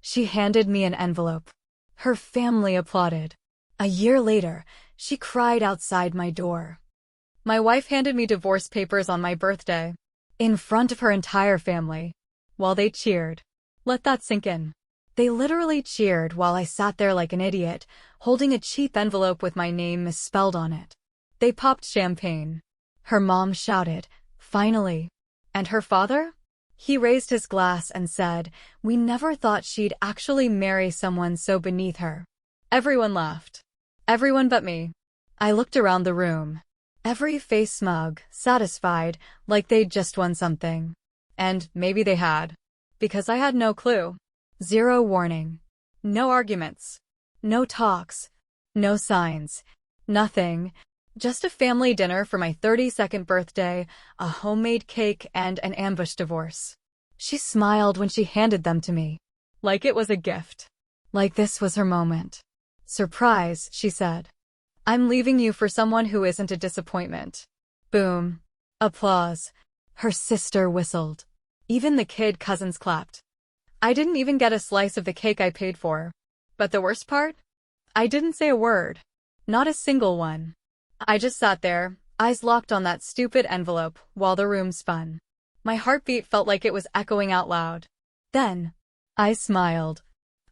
She handed me an envelope. Her family applauded. A year later, she cried outside my door. My wife handed me divorce papers on my birthday, in front of her entire family, while they cheered. Let that sink in. They literally cheered while I sat there like an idiot, holding a cheap envelope with my name misspelled on it. They popped champagne. Her mom shouted, "Finally." And her father? He raised his glass and said, "We never thought she'd actually marry someone so beneath her." Everyone laughed. Everyone but me. I looked around the room. Every face smug, satisfied, like they'd just won something. And maybe they had. Because I had no clue. Zero warning. No arguments. No talks. No signs. Nothing. Just a family dinner for my 32nd birthday, a homemade cake, and an ambush divorce. She smiled when she handed them to me. Like it was a gift. Like this was her moment. "Surprise," she said. "I'm leaving you for someone who isn't a disappointment." Boom. Applause. Her sister whistled. Even the kid cousins clapped. I didn't even get a slice of the cake I paid for. But the worst part? I didn't say a word. Not a single one. I just sat there, eyes locked on that stupid envelope, while the room spun. My heartbeat felt like it was echoing out loud. Then, I smiled.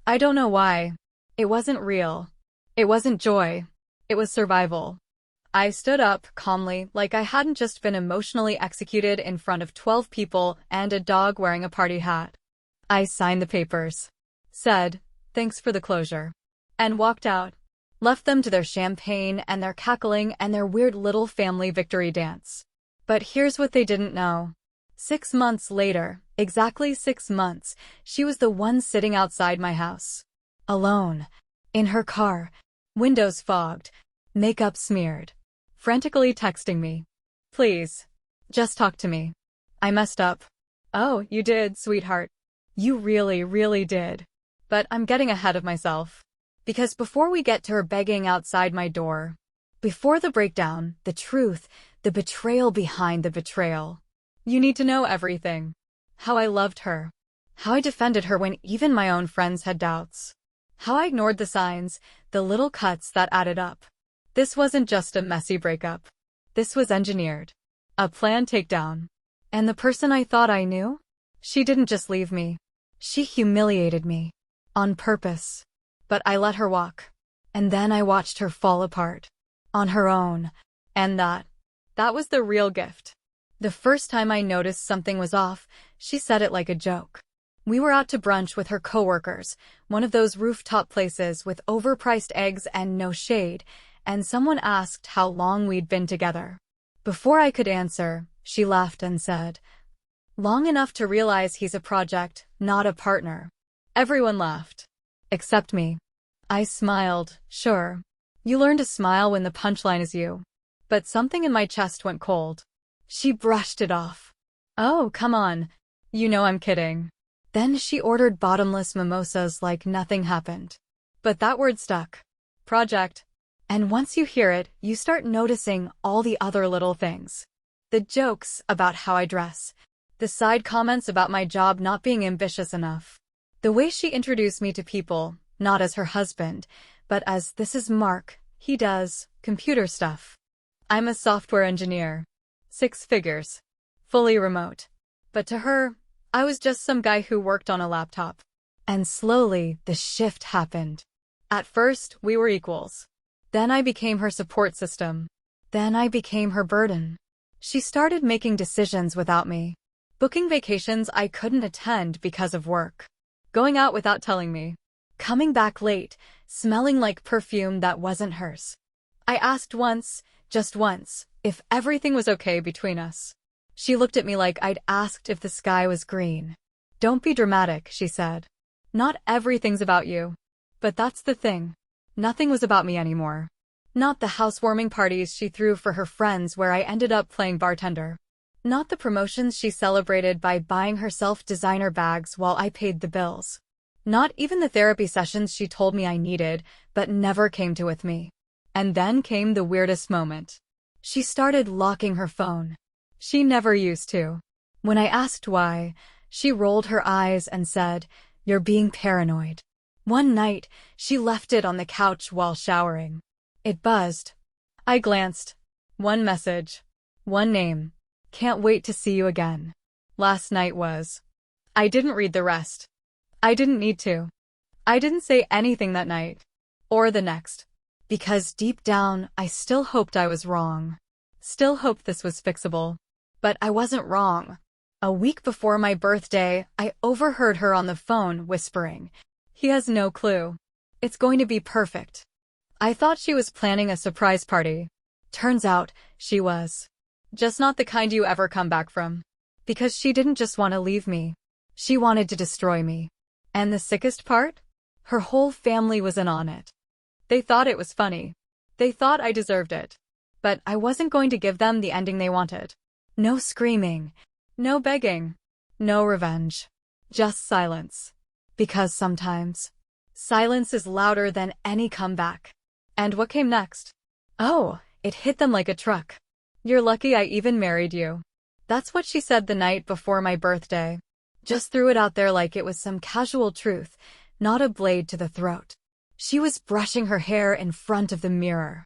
I don't know why. It wasn't real. It wasn't joy. It was survival. I stood up, calmly, like I hadn't just been emotionally executed in front of 12 people and a dog wearing a party hat. I signed the papers. Said, "Thanks for the closure." And walked out. Left them to their champagne and their cackling and their weird little family victory dance. But here's what they didn't know. 6 months later, exactly 6 months, she was the one sitting outside my house. Alone. In her car. Windows fogged. Makeup smeared. Frantically texting me. "Please. Just talk to me. I messed up." "Oh, you did, sweetheart. You really, really did." But I'm getting ahead of myself. Because before we get to her begging outside my door, before the breakdown, the truth, the betrayal behind the betrayal, you need to know everything. How I loved her. How I defended her when even my own friends had doubts. How I ignored the signs, the little cuts that added up. This wasn't just a messy breakup. This was engineered. A planned takedown. And the person I thought I knew? She didn't just leave me. She humiliated me. On purpose. But I let her walk. And then I watched her fall apart. On her own. And that was the real gift. The first time I noticed something was off, she said it like a joke. We were out to brunch with her coworkers, one of those rooftop places with overpriced eggs and no shade, and someone asked how long we'd been together. Before I could answer, she laughed and said, "Long enough to realize he's a project, not a partner." Everyone laughed. Except me. I smiled, sure. You learn to smile when the punchline is you. But something in my chest went cold. She brushed it off. "Oh, come on. You know I'm kidding." Then she ordered bottomless mimosas like nothing happened. But that word stuck. Project. And once you hear it, you start noticing all the other little things. The jokes about how I dress. The side comments about my job not being ambitious enough. The way she introduced me to people, not as her husband, but as "This is Mark, he does computer stuff." I'm a software engineer. 6 figures. Fully remote. But to her, I was just some guy who worked on a laptop. And slowly, the shift happened. At first, we were equals. Then I became her support system. Then I became her burden. She started making decisions without me. Booking vacations I couldn't attend because of work. Going out without telling me. Coming back late, smelling like perfume that wasn't hers. I asked once, just once, if everything was okay between us. She looked at me like I'd asked if the sky was green. "Don't be dramatic," she said. "Not everything's about you." But that's the thing. Nothing was about me anymore. Not the housewarming parties she threw for her friends where I ended up playing bartender. Not the promotions she celebrated by buying herself designer bags while I paid the bills. Not even the therapy sessions she told me I needed, but never came to with me. And then came the weirdest moment. She started locking her phone. She never used to. When I asked why, she rolled her eyes and said, You're being paranoid. One night, she left it on the couch while showering. It buzzed. I glanced. One message. One name. Can't wait to see you again. Last night was. I didn't read the rest. I didn't need to. I didn't say anything that night. Or the next. Because deep down, I still hoped I was wrong. Still hoped this was fixable. But I wasn't wrong. A week before my birthday, I overheard her on the phone whispering, "He has no clue. It's going to be perfect." I thought she was planning a surprise party. Turns out, she was. Just not the kind you ever come back from. Because she didn't just want to leave me. She wanted to destroy me. And the sickest part? Her whole family was in on it. They thought it was funny. They thought I deserved it. But I wasn't going to give them the ending they wanted. No screaming. No begging. No revenge. Just silence. Because sometimes, silence is louder than any comeback. And what came next? Oh, it hit them like a truck. "You're lucky I even married you." That's what she said the night before my birthday. Just threw it out there like it was some casual truth, not a blade to the throat. She was brushing her hair in front of the mirror.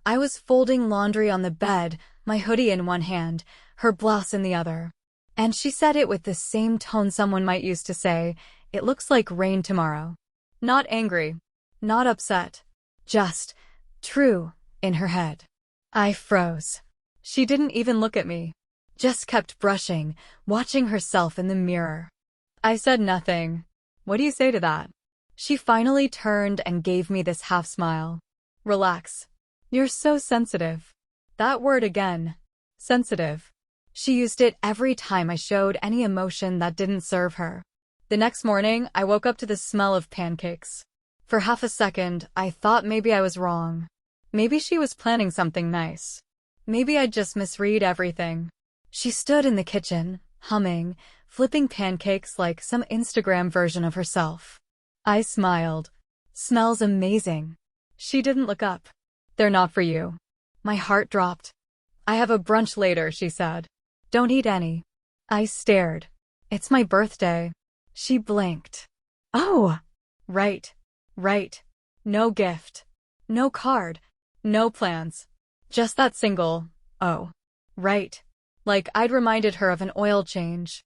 I was folding laundry on the bed, my hoodie in one hand, her blouse in the other. And she said it with the same tone someone might use to say, "It looks like rain tomorrow." Not angry. Not upset. Just true in her head. I froze. She didn't even look at me. Just kept brushing, watching herself in the mirror. I said nothing. What do you say to that? She finally turned and gave me this half smile. "Relax. You're so sensitive." That word again. Sensitive. She used it every time I showed any emotion that didn't serve her. The next morning, I woke up to the smell of pancakes. For half a second, I thought maybe I was wrong. Maybe she was planning something nice. Maybe I'd just misread everything. She stood in the kitchen, humming, flipping pancakes like some Instagram version of herself. I smiled. "Smells amazing." She didn't look up. "They're not for you." My heart dropped. "I have a brunch later," she said. "Don't eat any." I stared. "It's my birthday." She blinked. "Oh, right. No gift. No card. No plans. Just that single, oh, right. Like I'd reminded her of an oil change.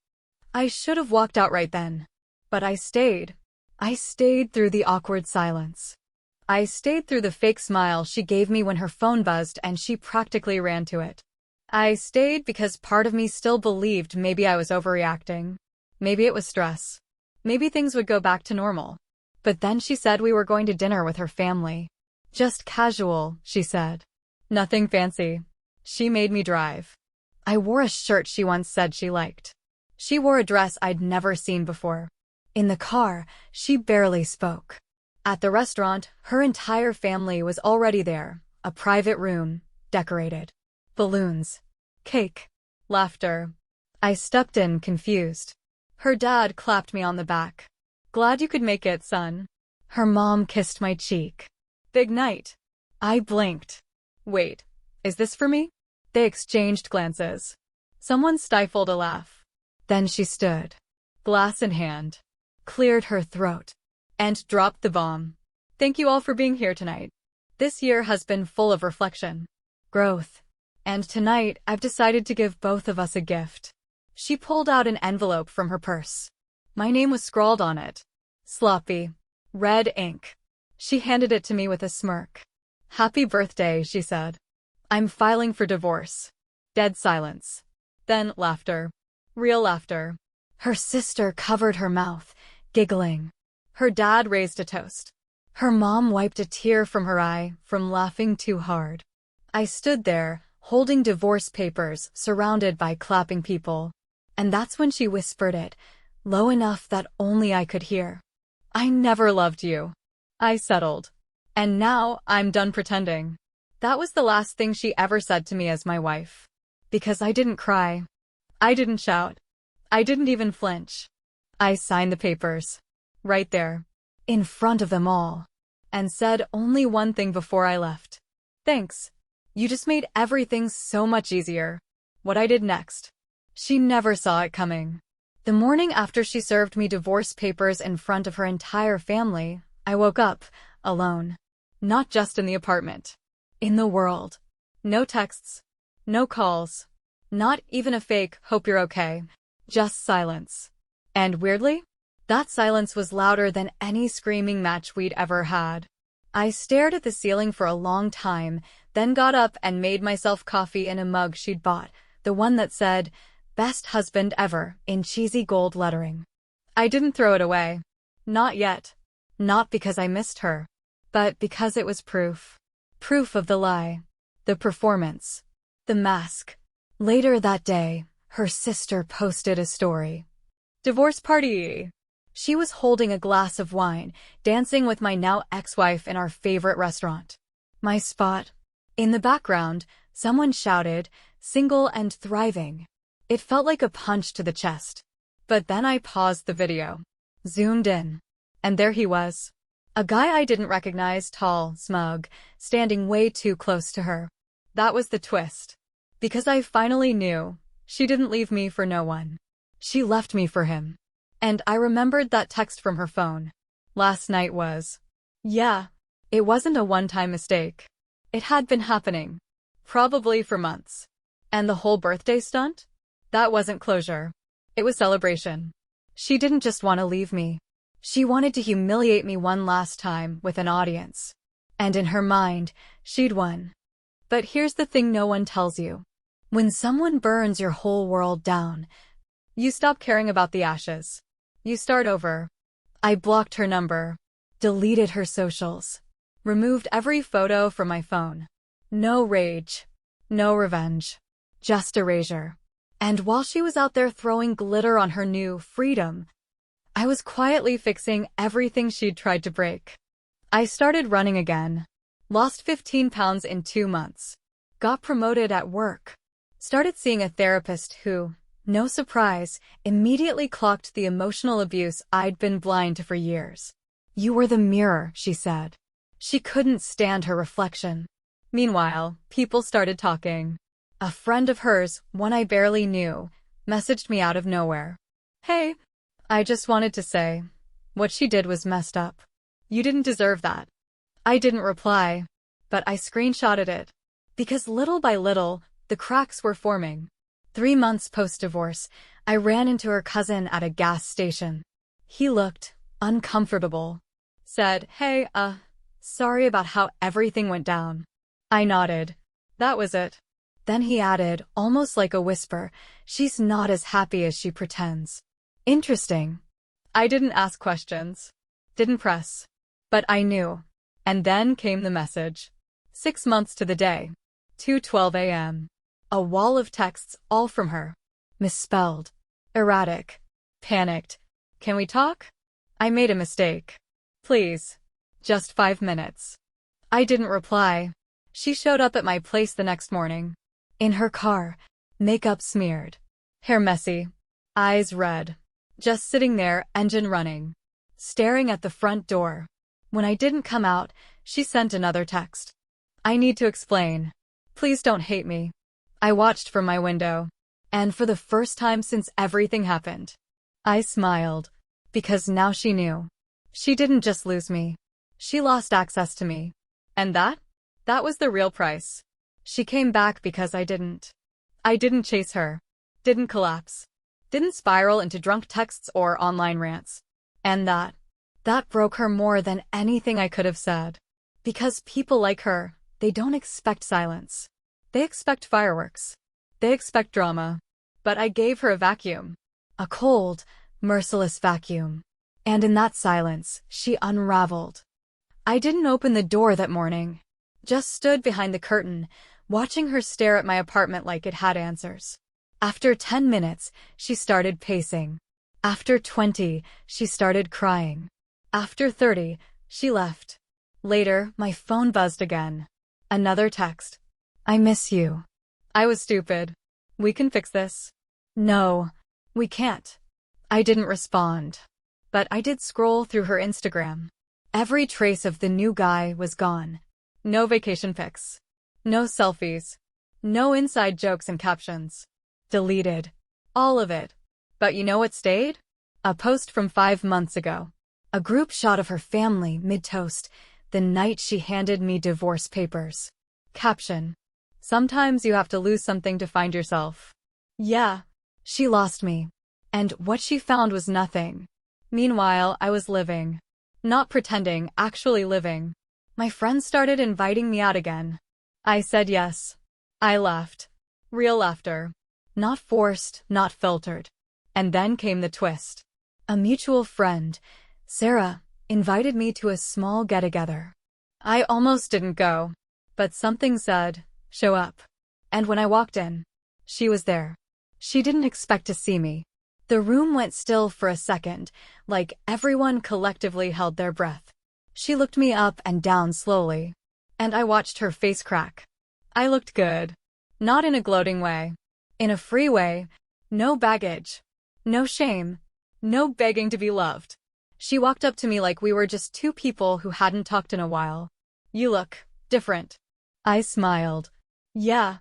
I should have walked out right then. But I stayed. I stayed through the awkward silence. I stayed through the fake smile she gave me when her phone buzzed and she practically ran to it. I stayed because part of me still believed maybe I was overreacting. Maybe it was stress. Maybe things would go back to normal. But then she said we were going to dinner with her family. Just casual, she said. Nothing fancy. She made me drive. I wore a shirt she once said she liked. She wore a dress I'd never seen before. In the car, she barely spoke. At the restaurant, her entire family was already there, a private room, decorated. Balloons. Cake. Laughter. I stepped in, confused. Her dad clapped me on the back. "Glad you could make it, son." Her mom kissed my cheek. Big night. I blinked. Wait, is this for me? They exchanged glances. Someone stifled a laugh. Then she stood, glass in hand, cleared her throat, and dropped the bomb. "Thank you all for being here tonight. This year has been full of reflection, growth, and tonight I've decided to give both of us a gift." She pulled out an envelope from her purse. My name was scrawled on it. Sloppy. Red ink. She handed it to me with a smirk. "Happy birthday," she said. "I'm filing for divorce." Dead silence. Then laughter. Real laughter. Her sister covered her mouth, giggling. Her dad raised a toast. Her mom wiped a tear from her eye from laughing too hard. I stood there, holding divorce papers, surrounded by clapping people. And that's when she whispered it, low enough that only I could hear. "I never loved you." I settled. And now I'm done pretending. That was the last thing she ever said to me as my wife. Because I didn't cry. I didn't shout. I didn't even flinch. I signed the papers. Right there. In front of them all. And said only one thing before I left. "Thanks. You just made everything so much easier." What I did next. She never saw it coming. The morning after she served me divorce papers in front of her entire family, I woke up alone. Not just in the apartment. In the world. No texts. No calls. Not even a fake, hope you're okay. Just silence. And weirdly, that silence was louder than any screaming match we'd ever had. I stared at the ceiling for a long time, then got up and made myself coffee in a mug she'd bought, the one that said, "Best husband ever," in cheesy gold lettering. I didn't throw it away. Not yet. Not because I missed her, but because it was proof. Proof of the lie. The performance. The mask. Later that day, her sister posted a story. Divorce party. She was holding a glass of wine, dancing with my now ex-wife in our favorite restaurant. My spot. In the background, someone shouted, "Single and thriving." It felt like a punch to the chest. But then I paused the video. Zoomed in. And there he was. A guy I didn't recognize, tall, smug, standing way too close to her. That was the twist. Because I finally knew, she didn't leave me for no one. She left me for him. And I remembered that text from her phone. Last night was. Yeah. It wasn't a one-time mistake. It had been happening. Probably for months. And the whole birthday stunt? That wasn't closure. It was celebration. She didn't just want to leave me. She wanted to humiliate me one last time with an audience. And in her mind, she'd won. But here's the thing no one tells you. When someone burns your whole world down, you stop caring about the ashes. You start over. I blocked her number, deleted her socials, removed every photo from my phone. No rage, no revenge, just erasure. And while she was out there throwing glitter on her new freedom, I was quietly fixing everything she'd tried to break. I started running again, lost 15 pounds in 2 months, got promoted at work. Started seeing a therapist who, no surprise, immediately clocked the emotional abuse I'd been blind to for years. "You were the mirror," she said. She couldn't stand her reflection. Meanwhile, people started talking. A friend of hers, one I barely knew, messaged me out of nowhere. "Hey, I just wanted to say, what she did was messed up. You didn't deserve that." I didn't reply, but I screenshotted it. Because little by little, the cracks were forming. 3 months post-divorce, I ran into her cousin at a gas station. He looked uncomfortable. Said, "Hey, sorry about how everything went down." I nodded. That was it. Then he added, almost like a whisper, "She's not as happy as she pretends." Interesting. I didn't ask questions. Didn't press. But I knew. And then came the message. 6 months to the day. 2:12 a.m. A wall of texts, all from her. Misspelled. Erratic. Panicked. "Can we talk? I made a mistake. Please. Just 5 minutes." I didn't reply. She showed up at my place the next morning. In her car, makeup smeared. Hair messy. Eyes red. Just sitting there, engine running. Staring at the front door. When I didn't come out, she sent another text. "I need to explain. Please don't hate me." I watched from my window. And for the first time since everything happened, I smiled. Because now she knew. She didn't just lose me. She lost access to me. And that was the real price. She came back because I didn't. I didn't chase her. Didn't collapse. Didn't spiral into drunk texts or online rants. And that broke her more than anything I could have said. Because people like her, they don't expect silence. They expect fireworks. They expect drama. But I gave her a vacuum. A cold, merciless vacuum. And in that silence, she unraveled. I didn't open the door that morning. Just stood behind the curtain, watching her stare at my apartment like it had answers. After 10 minutes, she started pacing. After 20, she started crying. After 30, she left. Later, my phone buzzed again. Another text. "I miss you." I was stupid. "We can fix this." "No, we can't." I didn't respond. But I did scroll through her Instagram. Every trace of the new guy was gone. No vacation pics. No selfies. No inside jokes and captions. Deleted. All of it. But you know what stayed? A post from 5 months ago. A group shot of her family mid-toast, the night she handed me divorce papers. Caption: sometimes you have to lose something to find yourself. Yeah, she lost me. And what she found was nothing. Meanwhile, I was living. Not pretending, actually living. My friends started inviting me out again. I said yes. I laughed. Real laughter. Not forced, not filtered. And then came the twist. A mutual friend, Sarah, invited me to a small get-together. I almost didn't go. But something said, show up. And when I walked in, she was there. She didn't expect to see me. The room went still for a second, like everyone collectively held their breath. She looked me up and down slowly, and I watched her face crack. I looked good. Not in a gloating way. In a free way. No baggage. No shame. No begging to be loved. She walked up to me like we were just two people who hadn't talked in a while. You look different. I smiled. Yeah.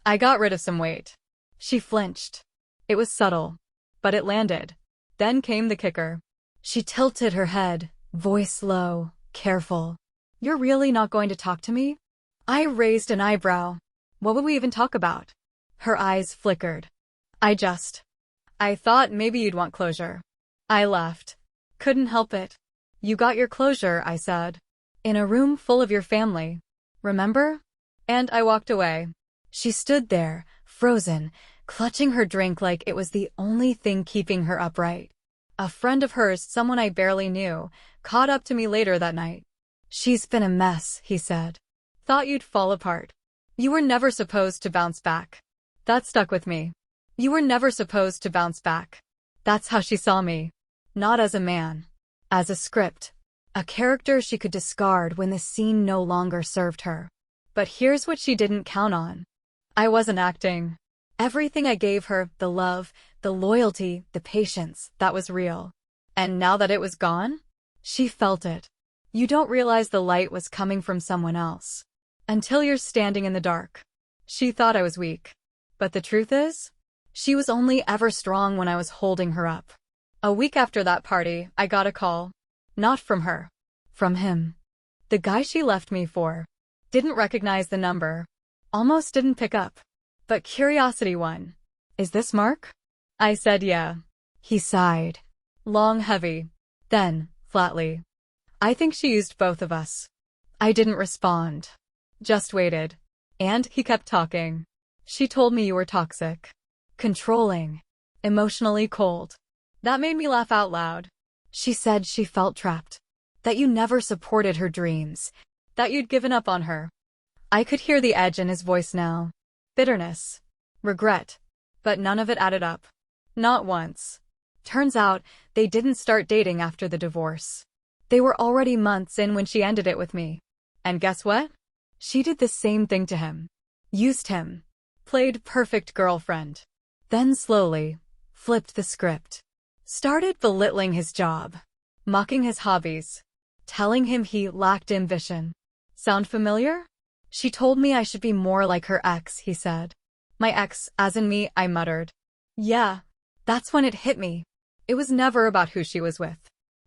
I got rid of some weight. She flinched. It was subtle, but it landed. Then came the kicker. She tilted her head, voice low, careful. You're really not going to talk to me? I raised an eyebrow. What would we even talk about? Her eyes flickered. I thought maybe you'd want closure. I laughed. Couldn't help it. You got your closure, I said. In a room full of your family. Remember? And I walked away. She stood there, frozen, clutching her drink like it was the only thing keeping her upright. A friend of hers, someone I barely knew, caught up to me later that night. She's been a mess, he said. Thought you'd fall apart. You were never supposed to bounce back. That stuck with me. You were never supposed to bounce back. That's how she saw me. Not as a man. As a script. A character she could discard when the scene no longer served her. But here's what she didn't count on. I wasn't acting. Everything I gave her, the love, the loyalty, the patience, that was real. And now that it was gone, she felt it. You don't realize the light was coming from someone else until you're standing in the dark. She thought I was weak. But the truth is, she was only ever strong when I was holding her up. A week after that party, I got a call. Not from her. From him. The guy she left me for. Didn't recognize the number. Almost didn't pick up. But curiosity won. Is this Mark? I said yeah. He sighed. Long, heavy. Then, flatly. I think she used both of us. I didn't respond. Just waited. And he kept talking. She told me you were toxic. Controlling. Emotionally cold. That made me laugh out loud. She said she felt trapped. That you never supported her dreams. That you'd given up on her. I could hear the edge in his voice now. Bitterness. Regret. But none of it added up. Not once. Turns out, they didn't start dating after the divorce. They were already months in when she ended it with me. And guess what? She did the same thing to him. Used him. Played perfect girlfriend. Then slowly, flipped the script. Started belittling his job. Mocking his hobbies. Telling him he lacked ambition. Sound familiar? She told me I should be more like her ex, he said. My ex, as in me, I muttered. Yeah. That's when it hit me. It was never about who she was with.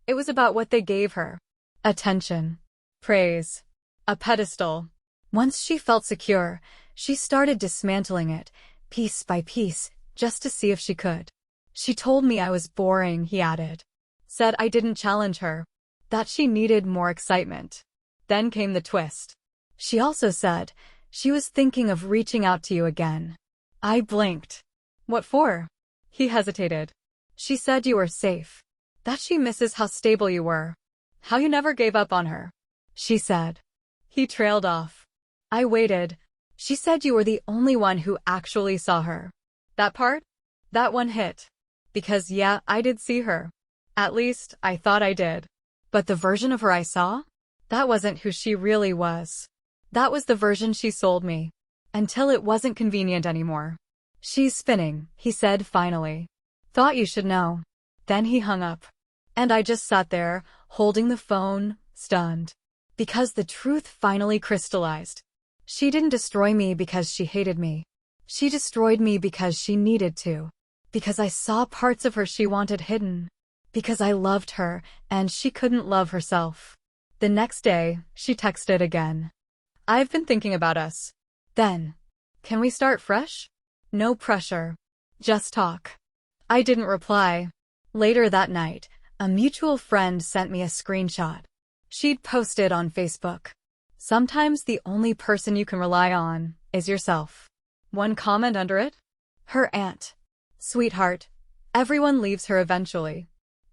It was about what they gave her. Attention. Praise. A pedestal. Once she felt secure, she started dismantling it, piece by piece, just to see if she could. She told me I was boring, he added. Said I didn't challenge her. That she needed more excitement. Then came the twist. She also said she was thinking of reaching out to you again. I blinked. What for? He hesitated. She said you were safe. That she misses how stable you were. How you never gave up on her. She said. He trailed off. I waited. She said you were the only one who actually saw her. That part? That one hit. Because yeah, I did see her. At least, I thought I did. But the version of her I saw? That wasn't who she really was. That was the version she sold me. Until it wasn't convenient anymore. She's spinning, he said finally. Thought you should know. Then he hung up. And I just sat there, holding the phone, stunned. Because the truth finally crystallized. She didn't destroy me because she hated me. She destroyed me because she needed to. Because I saw parts of her she wanted hidden. Because I loved her, and she couldn't love herself. The next day, she texted again. I've been thinking about us. Then, can we start fresh? No pressure. Just talk. I didn't reply. Later that night, a mutual friend sent me a screenshot. She'd posted on Facebook. Sometimes the only person you can rely on is yourself. One comment under it? Her aunt. Sweetheart, everyone leaves her eventually.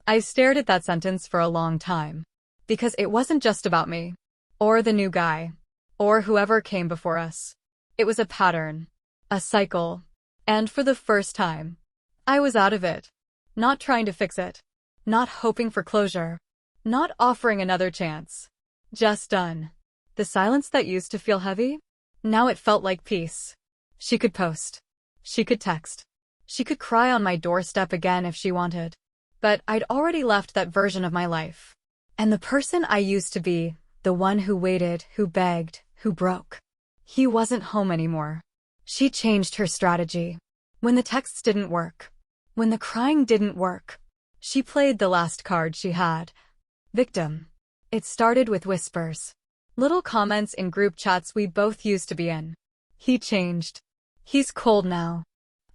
I stared at that sentence for a long time. Because it wasn't just about me. Or the new guy. Or whoever came before us. It was a pattern. A cycle. And for the first time, I was out of it. Not trying to fix it. Not hoping for closure. Not offering another chance. Just done. The silence that used to feel heavy? Now it felt like peace. She could post. She could text. She could cry on my doorstep again if she wanted. But I'd already left that version of my life. And the person I used to be, the one who waited, who begged, who broke, he wasn't home anymore. She changed her strategy. When the texts didn't work, when the crying didn't work, she played the last card she had. Victim. It started with whispers. Little comments in group chats we both used to be in. He changed. He's cold now.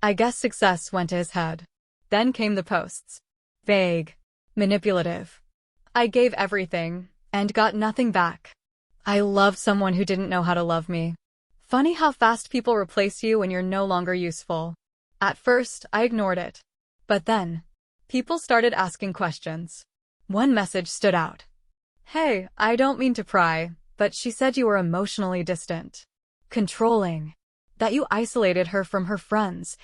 I guess success went to his head. Then came the posts. Vague. Manipulative. I gave everything, and got nothing back. I loved someone who didn't know how to love me. Funny how fast people replace you when you're no longer useful. At first, I ignored it. But then, people started asking questions. One message stood out. Hey, I don't mean to pry, but she said you were emotionally distant. Controlling. That you isolated her from her friends.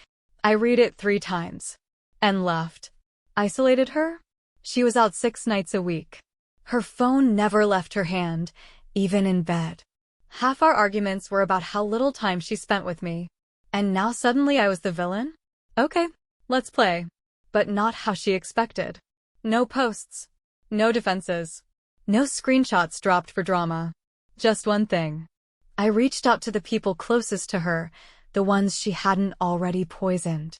I read it 3 times. And left. Isolated her? She was out 6 nights a week. Her phone never left her hand, even in bed. Half our arguments were about how little time she spent with me. And now suddenly I was the villain? Okay, let's play. But not how she expected. No posts. No defenses. No screenshots dropped for drama. Just one thing. I reached out to the people closest to her, the ones she hadn't already poisoned.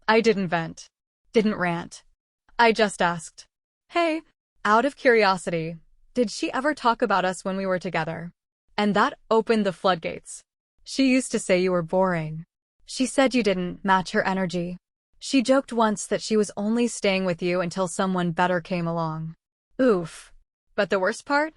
I didn't vent. Didn't rant. I just asked. Hey, out of curiosity, did she ever talk about us when we were together? And that opened the floodgates. She used to say you were boring. She said you didn't match her energy. She joked once that she was only staying with you until someone better came along. Oof. But the worst part?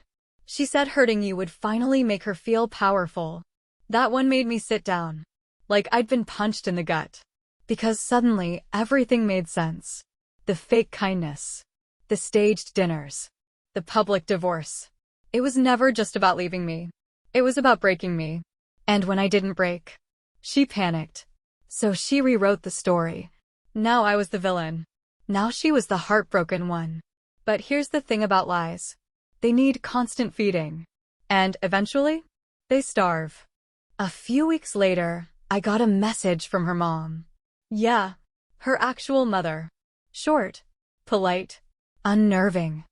She said hurting you would finally make her feel powerful. That one made me sit down. Like I'd been punched in the gut. Because suddenly, everything made sense. The fake kindness. The staged dinners. The public divorce. It was never just about leaving me. It was about breaking me. And when I didn't break, she panicked. So she rewrote the story. Now I was the villain. Now she was the heartbroken one. But here's the thing about lies. They need constant feeding. And eventually, they starve. A few weeks later, I got a message from her mom. Yeah, her actual mother. Short, polite, unnerving.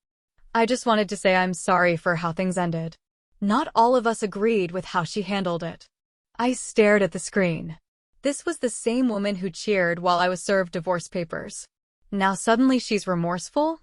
I just wanted to say I'm sorry for how things ended. Not all of us agreed with how she handled it. I stared at the screen. This was the same woman who cheered while I was served divorce papers. Now suddenly she's remorseful?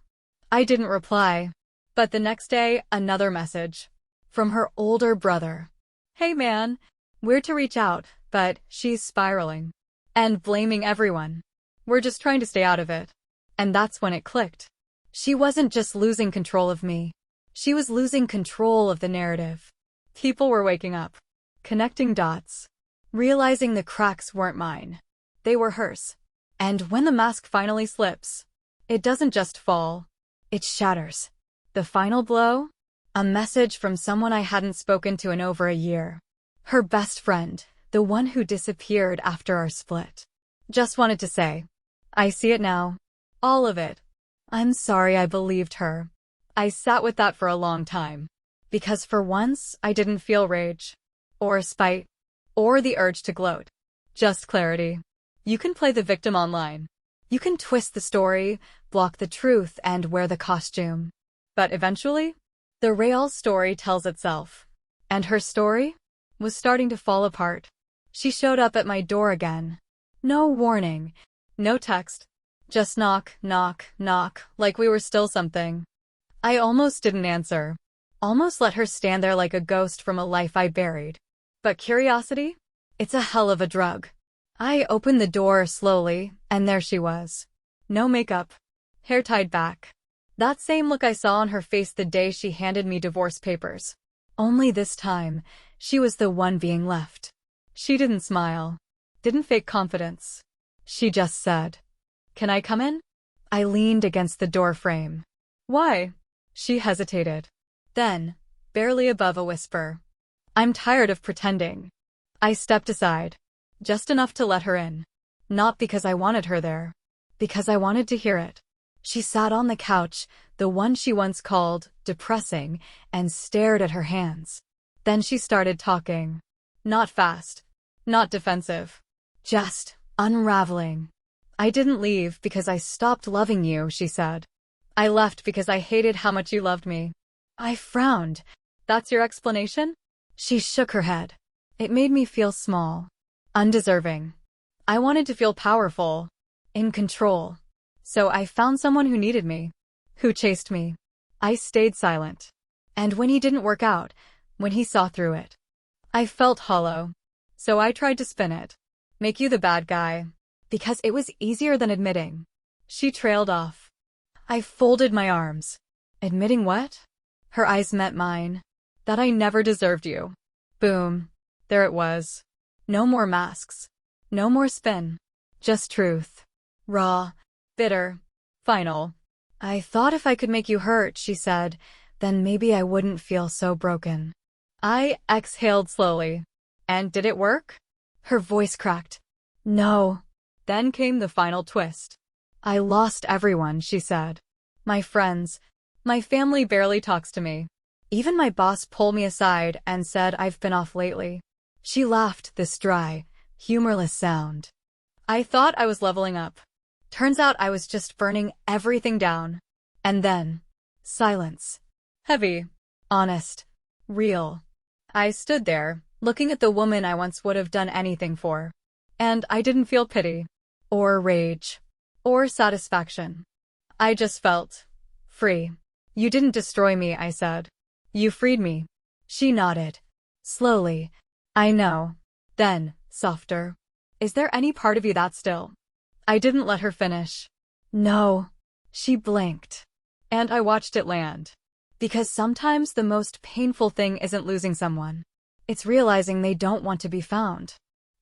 I didn't reply. But the next day, another message. From her older brother. Hey man, we're to reach out, but she's spiraling. And blaming everyone. We're just trying to stay out of it. And that's when it clicked. She wasn't just losing control of me. She was losing control of the narrative. People were waking up. Connecting dots. Realizing the cracks weren't mine. They were hers. And when the mask finally slips, it doesn't just fall. It shatters. The final blow? A message from someone I hadn't spoken to in over a year. Her best friend, the one who disappeared after our split. Just wanted to say, I see it now. All of it. I'm sorry I believed her. I sat with that for a long time. Because for once, I didn't feel rage. Or spite. Or the urge to gloat. Just clarity. You can play the victim online. You can twist the story, block the truth, and wear the costume. But eventually, the real story tells itself. And her story was starting to fall apart. She showed up at my door again. No warning. No text. Just knock, knock, knock, like we were still something. I almost didn't answer. Almost let her stand there like a ghost from a life I buried. But curiosity? It's a hell of a drug. I opened the door slowly, and there she was. No makeup. Hair tied back. That same look I saw on her face the day she handed me divorce papers. Only this time, she was the one being left. She didn't smile. Didn't fake confidence. She just said, "Can I come in?" I leaned against the door frame. "Why?" She hesitated. Then, barely above a whisper, "I'm tired of pretending." I stepped aside. Just enough to let her in. Not because I wanted her there. Because I wanted to hear it. She sat on the couch, the one she once called depressing, and stared at her hands. Then she started talking. Not fast. Not defensive. Just unraveling. "I didn't leave because I stopped loving you," she said. "I left because I hated how much you loved me." I frowned. "That's your explanation?" She shook her head. It made me feel small. Undeserving. I wanted to feel powerful. In control. So I found someone who needed me. Who chased me. I stayed silent. And when he didn't work out, when he saw through it, I felt hollow. So I tried to spin it. Make you the bad guy. Because it was easier than admitting. She trailed off. I folded my arms. Admitting what? Her eyes met mine. That I never deserved you. Boom. There it was. No more masks. No more spin. Just truth. Raw. Bitter. Final. "I thought if I could make you hurt," she said, "then maybe I wouldn't feel so broken." I exhaled slowly. "And did it work?" Her voice cracked. "No." Then came the final twist. "I lost everyone," she said. "My friends. My family barely talks to me. Even my boss pulled me aside and said I've been off lately." She laughed, this dry, humorless sound. I thought I was leveling up. Turns out I was just burning everything down. And then, silence. Heavy. Honest. Real. I stood there, looking at the woman I once would have done anything for. And I didn't feel pity. Or rage. Or satisfaction. I just felt free. "You didn't destroy me," I said. "You freed me." She nodded. Slowly. "I know." Then, softer. "Is there any part of you that's still?" I didn't let her finish. "No." She blinked. And I watched it land. Because sometimes the most painful thing isn't losing someone. It's realizing they don't want to be found.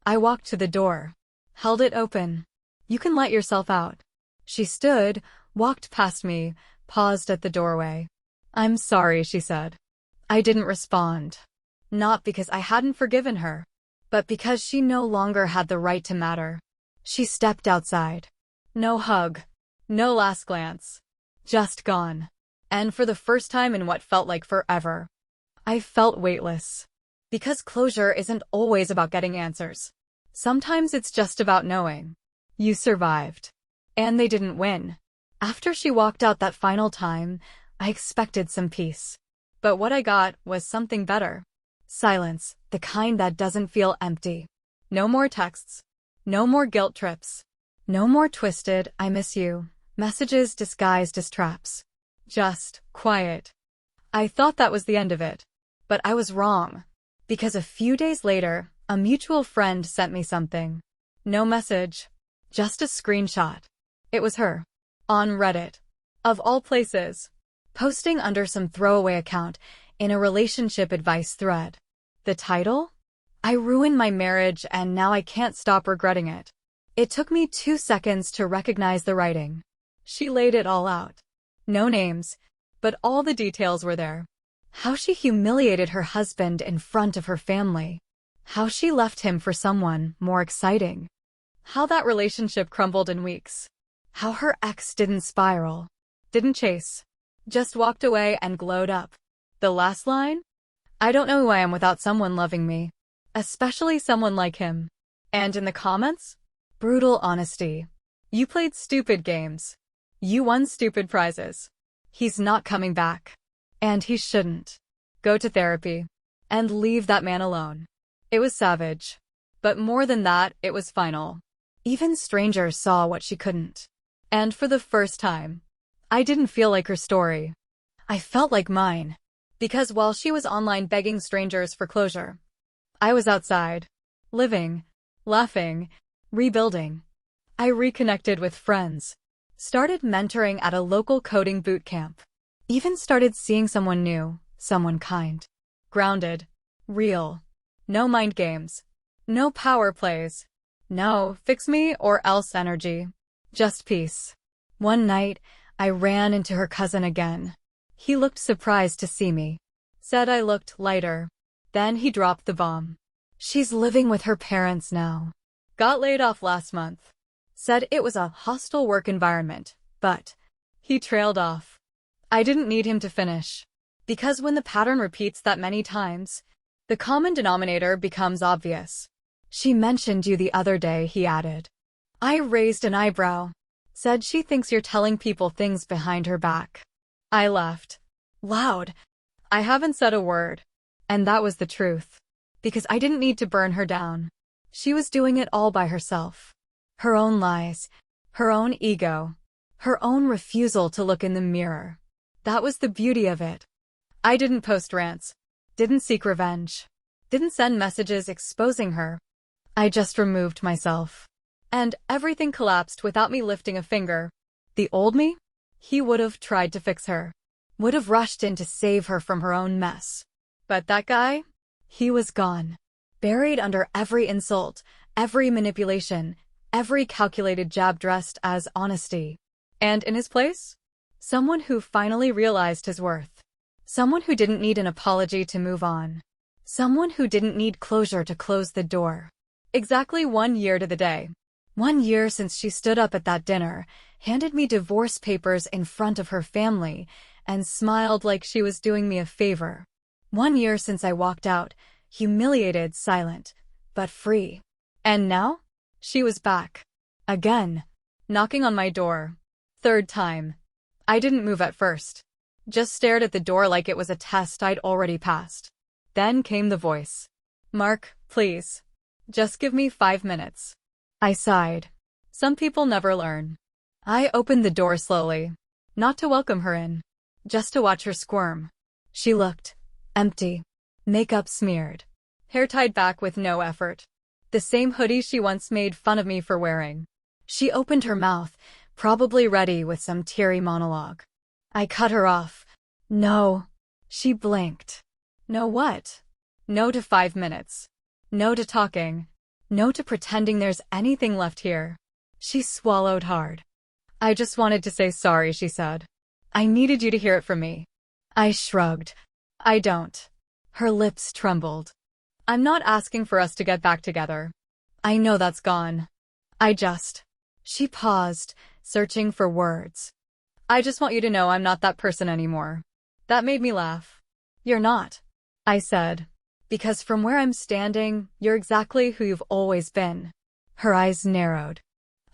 I walked to the door. Held it open. "You can let yourself out." She stood, walked past me, paused at the doorway. "I'm sorry," she said. I didn't respond. Not because I hadn't forgiven her, but because she no longer had the right to matter. She stepped outside. No hug. No last glance. Just gone. And for the first time in what felt like forever, I felt weightless. Because closure isn't always about getting answers. Sometimes it's just about knowing. You survived. And they didn't win. After she walked out that final time, I expected some peace. But what I got was something better. Silence, the kind that doesn't feel empty. No more texts. No more guilt trips. No more twisted, "I miss you" messages disguised as traps. Just quiet. I thought that was the end of it. But I was wrong. Because a few days later, a mutual friend sent me something. No message. Just a screenshot. It was her. On Reddit. Of all places. Posting under some throwaway account in a relationship advice thread. The title? "I ruined my marriage and now I can't stop regretting it." It took me 2 seconds to recognize the writing. She laid it all out. No names, but all the details were there. How she humiliated her husband in front of her family. How she left him for someone more exciting. How that relationship crumbled in weeks. How her ex didn't spiral. Didn't chase. Just walked away and glowed up. The last line? "I don't know who I am without someone loving me. Especially someone like him." And in the comments? Brutal honesty. "You played stupid games. You won stupid prizes. He's not coming back. And he shouldn't. Go to therapy. And leave that man alone." It was savage. But more than that, it was final. Even strangers saw what she couldn't. And for the first time, I didn't feel like her story. I felt like mine. Because while she was online begging strangers for closure, I was outside, living, laughing, rebuilding. I reconnected with friends, started mentoring at a local coding boot camp, even started seeing someone new, someone kind, grounded, real. No mind games, no power plays, no fix me or else energy, just peace. One night, I ran into her cousin again. He looked surprised to see me, said I looked lighter. Then he dropped the bomb. She's living with her parents now. Got laid off last month. Said it was a hostile work environment, but he trailed off. I didn't need him to finish. Because when the pattern repeats that many times, the common denominator becomes obvious. She mentioned you the other day, he added. I raised an eyebrow. Said she thinks you're telling people things behind her back. I laughed. Loud. I haven't said a word. And that was the truth. Because I didn't need to burn her down. She was doing it all by herself. Her own lies, her own ego, her own refusal to look in the mirror. That was the beauty of it. I didn't post rants, didn't seek revenge, didn't send messages exposing her. I just removed myself. And everything collapsed without me lifting a finger. The old me? He would have tried to fix her, would have rushed in to save her from her own mess. But that guy? He was gone. Buried under every insult, every manipulation, every calculated jab dressed as honesty. And in his place? Someone who finally realized his worth. Someone who didn't need an apology to move on. Someone who didn't need closure to close the door. Exactly 1 year to the day. 1 year since she stood up at that dinner, handed me divorce papers in front of her family, and smiled like she was doing me a favor. 1 year since I walked out, humiliated, silent, but free. And now? She was back. Again. Knocking on my door. 3rd time. I didn't move at first. Just stared at the door like it was a test I'd already passed. Then came the voice. Mark, please. Just give me 5 minutes. I sighed. Some people never learn. I opened the door slowly. Not to welcome her in. Just to watch her squirm. She looked empty. Makeup smeared. Hair tied back with no effort. The same hoodie she once made fun of me for wearing. She opened her mouth, probably ready with some teary monologue. I cut her off. No. She blinked. No what? No to 5 minutes. No to talking. No to pretending there's anything left here. She swallowed hard. I just wanted to say sorry, she said. I needed you to hear it from me. I shrugged. I don't. Her lips trembled. I'm not asking for us to get back together. I know that's gone. She paused, searching for words. I just want you to know I'm not that person anymore. That made me laugh. You're not, I said. Because from where I'm standing, you're exactly who you've always been. Her eyes narrowed.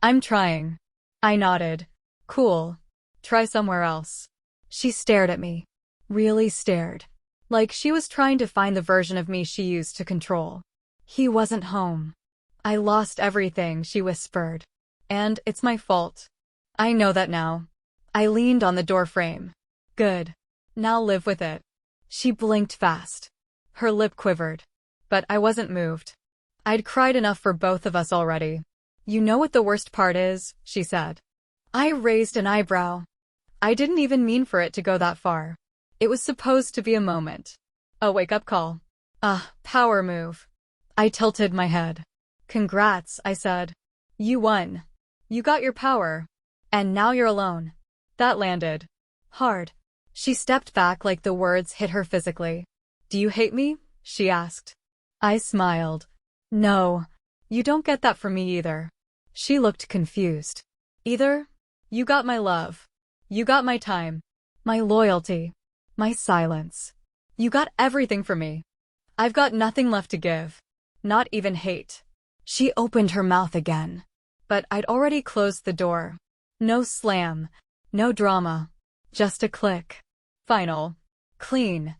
I'm trying. I nodded. Cool. Try somewhere else. She stared at me. Really stared. Like she was trying to find the version of me she used to control. He wasn't home. I lost everything, she whispered. And it's my fault. I know that now. I leaned on the doorframe. Good. Now live with it. She blinked fast. Her lip quivered. But I wasn't moved. I'd cried enough for both of us already. You know what the worst part is, she said. I raised an eyebrow. I didn't even mean for it to go that far. It was supposed to be a moment. A wake-up call. A power move. I tilted my head. Congrats, I said. You won. You got your power. And now you're alone. That landed hard. She stepped back like the words hit her physically. Do you hate me? She asked. I smiled. No. You don't get that from me either. She looked confused. Either? You got my love. You got my time. My loyalty. My silence. You got everything from me. I've got nothing left to give. Not even hate. She opened her mouth again. But I'd already closed the door. No slam. No drama. Just a click. Final. Clean.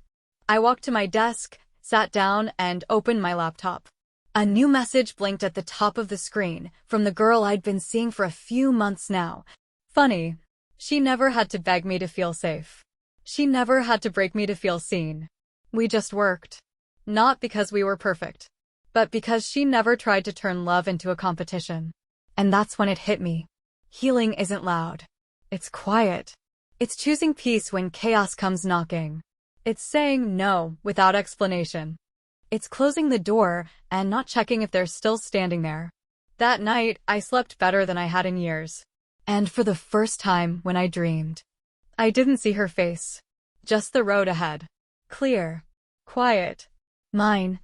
I walked to my desk, sat down, and opened my laptop. A new message blinked at the top of the screen, from the girl I'd been seeing for a few months now. Funny. She never had to beg me to feel safe. She never had to break me to feel seen. We just worked. Not because we were perfect, but because she never tried to turn love into a competition. And that's when it hit me. Healing isn't loud. It's quiet. It's choosing peace when chaos comes knocking. It's saying no without explanation. It's closing the door and not checking if they're still standing there. That night, I slept better than I had in years. And for the first time when I dreamed, I didn't see her face. Just the road ahead. Clear. Quiet. Mine.